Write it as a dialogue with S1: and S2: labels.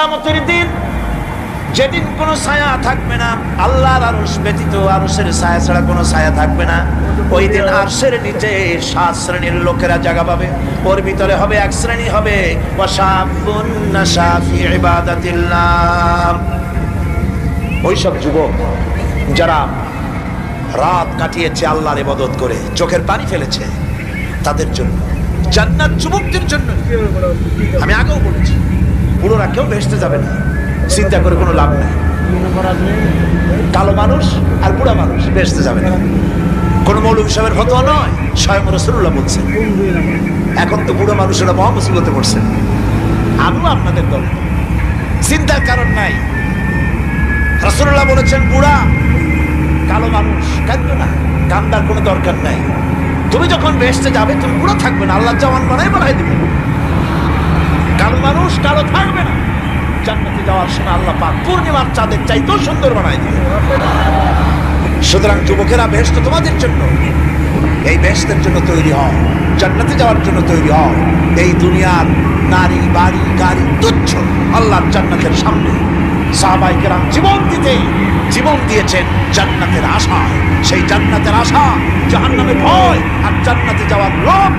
S1: কিয়ামতের দিন, যেদিন কোনো ছায়া থাকবে না, আল্লাহর আরশ ব্যতীত আরশের ছায়া ছাড়া কোনো ছায়া থাকবে না। ওই দিন আরশের নিচে 7 শ্রেণীর লোকেরা জায়গা পাবে। ওর ভিতরে হবে এক শ্রেণী হবে ওয়াশাবুন নাশা ফি ইবাদাতিল্লাহ, ওই সব যুবক যারা রাত কাটিয়েছে আল্লাহর ইবাদত করে, চোখের পানি ফেলেছে, তাদের জন্য জান্নাত যুবকদের জন্য। আমি আগেও বলেছি, বুড়োরা কেউ বেহেশতে যাবে না, চিন্তা করে কোনো লাভ নেই। কালো মানুষ আর বুড়া মানুষ বেহেশতে যাবে না, কোন মৌলভী সাহেবের ফতোয়া নয়, স্বয়ং রাসূলুল্লাহ বলছেন। এখন তো বুড়ো মানুষেরা মহা মুসিবতে পড়ছেন, আমিও আপনাদের দল, চিন্তার কারণ নাই। রাসূলুল্লাহ বলেছেন বুড়া কালো মানুষ কাঁদবে না, কান্দার কোনো দরকার নাই। তুমি যখন বেহেশতে যাবে তুমি বুড়ো থাকবে না, আল্লাহ জওয়ান বানাই দিবে। কালো মানুষ কালো থাকবে না, জান্নাতে যাওয়ার সময় আল্লাহ পাক পূর্ণিমার চাঁদের চাইতেও সুন্দর বানাই দিবে। সুতরাং যুবকেরা, বেহেশত তোমাদের জন্য, এই বেহেশতের জন্য তৈরি হও, জান্নাতে যাওয়ার জন্য তৈরি হও। এই দুনিয়ার নারী বাড়ি গাড়ি তুচ্ছ আল্লাহর জান্নাতের সামনে। সাহাবায়ে কেরাম জীবন দিয়েছেন জান্নাতের আশা। সেই জান্নাতের আশা, জাহান্নামের ভয় আর জান্নাতে যাওয়ার লোভ